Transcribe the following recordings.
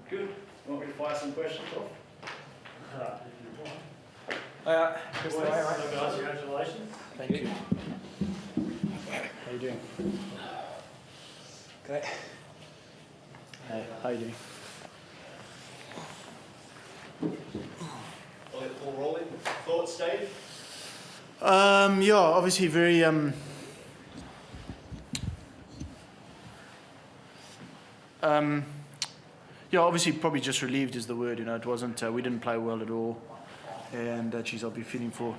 Good. Want me to fire some questions off? Chris, Boys, guys, congratulations. Thank you. How you doing? Great. Hey, how you doing? I'll get the ball rolling. Thoughts, Dave? Yeah, obviously very yeah, obviously probably just relieved is the word. It wasn't. We didn't play well at all, and geez, I'll be feeling for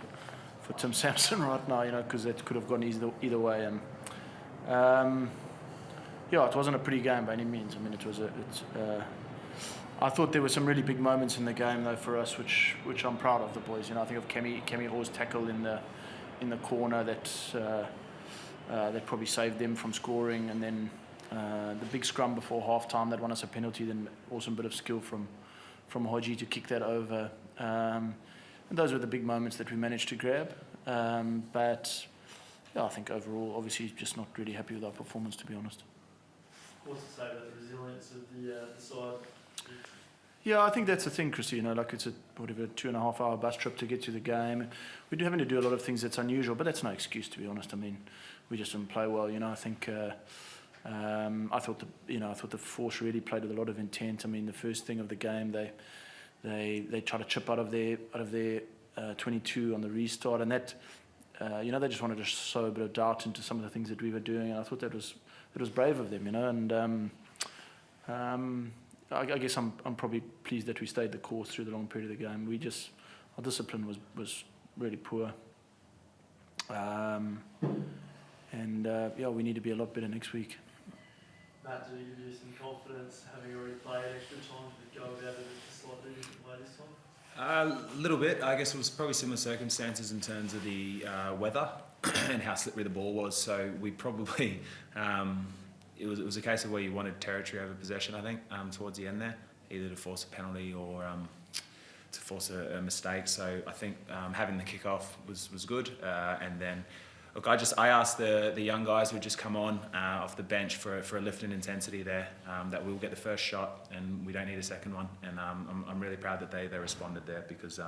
Tim Sampson right now. Because that could have gone either way. Yeah, it wasn't a pretty game by any means. I mean, I thought there were some really big moments in the game though for us, which I'm proud of the boys. I think of Kemi Hall's tackle in the corner that probably saved them from scoring, and then the big scrum before half time that won us a penalty. Then awesome bit of skill from Haji to kick that over. And those were the big moments that we managed to grab. But yeah, I think overall, obviously, just not really happy with our performance, to be honest. What's to say about the resilience of the side? Yeah, I think that's the thing, Chrissy. Like it's a 2.5 hour bus trip to get to the game. We're having to do a lot of things that's unusual, but that's no excuse, to be honest. I mean, we just didn't play well. I think I thought the force really played with a lot of intent. I mean, the first thing of the game, they tried to chip out of their 22 on the restart, and that they just wanted to sow a bit of doubt into some of the things that we were doing, and I thought that was brave of them. And I guess I'm probably pleased that we stayed the course through the long period of the game. Our discipline was really poor, and we need to be a lot better next week. Matt, do you give you some confidence, having already played extra time, to go about it a slightly different way this time? A little bit. I guess it was probably similar circumstances in terms of the weather and how slippery the ball was. So we probably it was a case of where you wanted territory over possession. I think towards the end there, either to force a penalty or to force a mistake. So I think having the kickoff was good, and then. Look, I asked the young guys who had just come on off the bench for a lift in intensity there, that we'll get the first shot and we don't need a second one. And I'm really proud that they responded there, because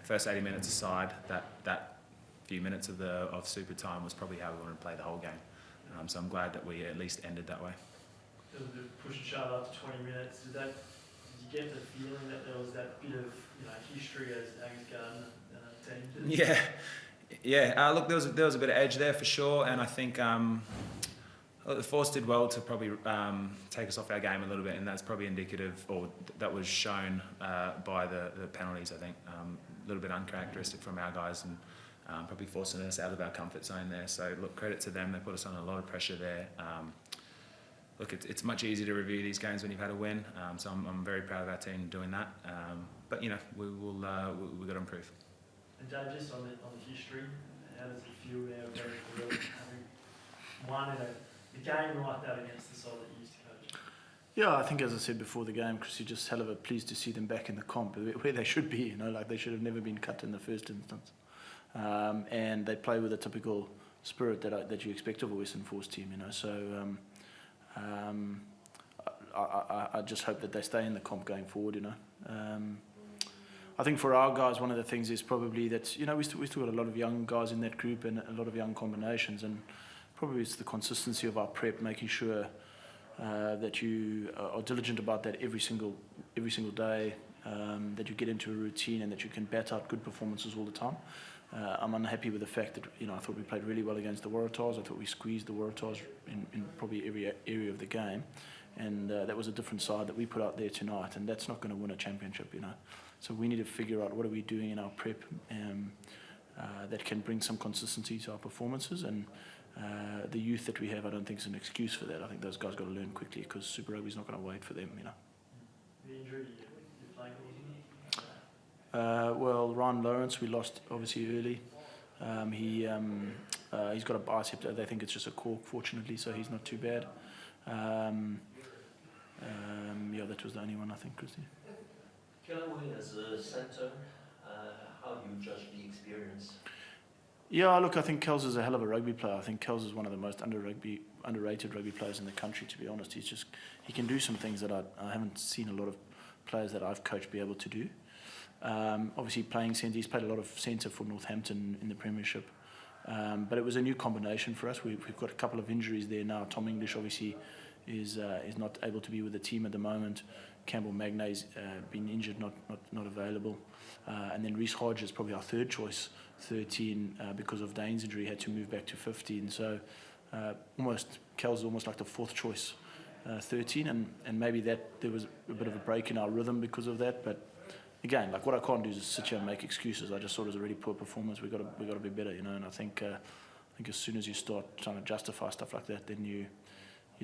first 80 minutes aside, that few minutes of super time was probably how we wanted to play the whole game. So I'm glad that we at least ended that way. There was a bit of push and shove after 20 minutes. Did you get the feeling that there was that bit of history as Angus Gardner team did? Yeah. Yeah, look, there was a bit of edge there for sure, and I think the Force did well to probably take us off our game a little bit, and that's probably indicative, or that was shown by the penalties. I think a little bit uncharacteristic from our guys, and probably forcing us out of our comfort zone there. So look, credit to them; they put us under a lot of pressure there. Look, it's much easier to review these games when you've had a win, so I'm very proud of our team doing that. But we've got to improve. And Dave, just on the history, how does it feel now having won in a game like that against the side that you used to coach? Yeah, I think as I said before the game, Chris, you're just hell of a pleased to see them back in the comp where they should be. Like they should have never been cut in the first instance, and they play with a typical spirit that you expect of a Western Force team. So I just hope that they stay in the comp going forward. I think for our guys, one of the things is probably that we still got a lot of young guys in that group and a lot of young combinations, and probably it's the consistency of our prep, making sure that you are diligent about that every single day, that you get into a routine and that you can bat out good performances all the time. I'm unhappy with the fact that I thought we played really well against the Waratahs. I thought we squeezed the Waratahs in probably every area of the game, and that was a different side that we put out there tonight, and that's not going to win a championship. So we need to figure out what are we doing in our prep that can bring some consistency to our performances, and the youth that we have, I don't think is an excuse for that. I think those guys got to learn quickly, because Super Rugby's not going to wait for them. The injury you're playing, wasn't it? Well, Ryan Lawrence, we lost obviously early. He's got a bicep. They think it's just a cork, fortunately, so he's not too bad. That was the only one, I think, Christy. Kelly, as a centre, how do you judge the experience? Yeah, look, I think Kels is a hell of a rugby player. I think Kels is one of the most underrated rugby players in the country, to be honest. He can do some things that I haven't seen a lot of players that I've coached be able to do. Obviously playing centre, he's played a lot of centre for Northampton in the Premiership. But it was a new combination for us. We've got a couple of injuries there now. Tom English obviously is not able to be with the team at the moment. Campbell Magnay's been injured, not available. And then Reece Hodge is probably our third choice, 13, because of Dane's injury, had to move back to 15. So Kel's almost like the fourth choice, 13, and maybe that there was a bit of a break in our rhythm because of that. But again, like what I can't do is sit here and make excuses. I just thought it was a really poor performance. We got to be better, you know. And I think as soon as you start trying to justify stuff like that, then you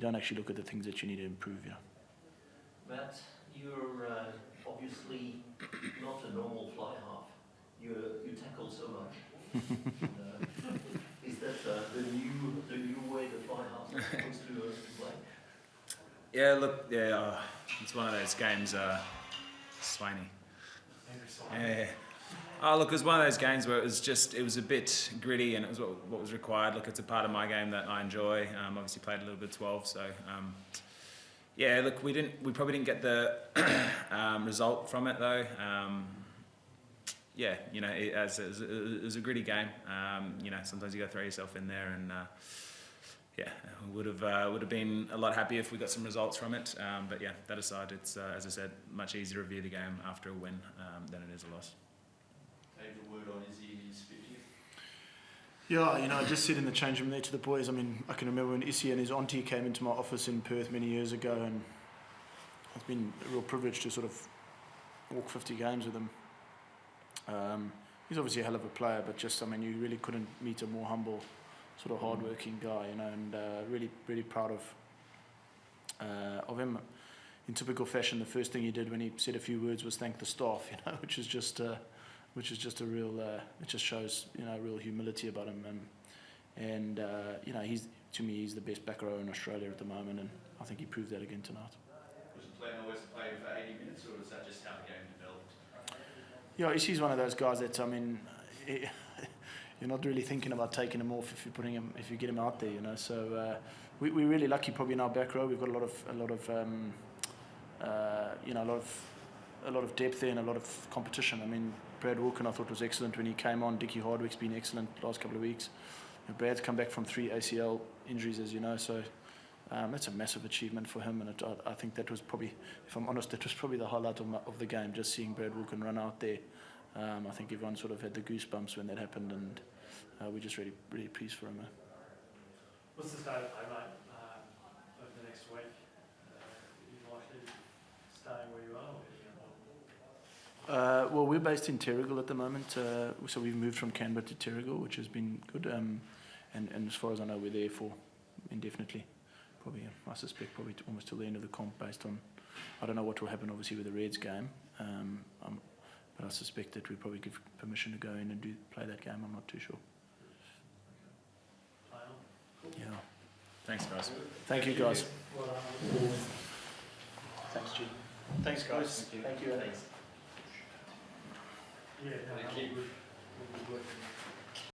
don't actually look at the things that you need to improve. Yeah. Matt, you're obviously not a normal fly half. You tackle so much. Is that the new way the fly half is supposed to play? Yeah, look, it's one of those games, Swaney. Yeah. Oh, look, it was one of those games where it was a bit gritty, and it was what was required. Look, it's a part of my game that I enjoy. Obviously played a little bit 12, so yeah. Look, we probably didn't get the result from it though. Yeah, you know, it was a gritty game. You know, sometimes you got to throw yourself in there, and yeah, would have been a lot happier if we got some results from it. But yeah, that aside, it's as I said, much easier to review the game after a win than it is a loss. Dave, a word on Izzy's 50th? Yeah, you know, I just said in the change room there to the boys, I mean, I can remember when Issy and his auntie came into my office in Perth many years ago, and it's been a real privilege to sort of walk 50 games with him. He's obviously a hell of a player, but just, I mean, you really couldn't meet a more humble, sort of hard-working guy, you know, and really, really proud of him. In typical fashion, the first thing he did when he said a few words was thank the staff, you know, which is just a real, it just shows, you know, real humility about him. And you know, to me, he's the best back row in Australia at the moment, and I think he proved that again tonight. Was the plan always to play for 80 minutes, or was that just how the game developed? Yeah, he's one of those guys that, I mean, you're not really thinking about taking him off if you get him out there, you know. So we're really lucky probably in our back row. We've got a lot of depth there and a lot of competition. I mean, Brad Wilkin I thought was excellent when he came on. Dickie Hardwick's been excellent the last couple of weeks. And Brad's come back from 3 ACL injuries, as you know, so that's a massive achievement for him. And I think that was probably, if I'm honest, that was probably the highlight of the game, just seeing Brad Wilkin run out there. I think everyone sort of had the goosebumps when that happened, and we're just really, really pleased for him. What's the state of play, mate, over the next week? Are you likely staying where you are? Well, we're based in Terrigal at the moment, so we've moved from Canberra to Terrigal, which has been good. And as far as I know, we're there for indefinitely. Probably, I suspect, probably almost till the end of the comp. Based on, I don't know what will happen, obviously, with the Reds game. But I suspect that we'll probably give permission to go in and play that game. I'm not too sure. Yeah. Thanks, guys. Thank you, guys. Well done. Thanks, G. Thanks, guys. Thank you. Thank you. Thanks. Yeah, Thank you. we'll be working.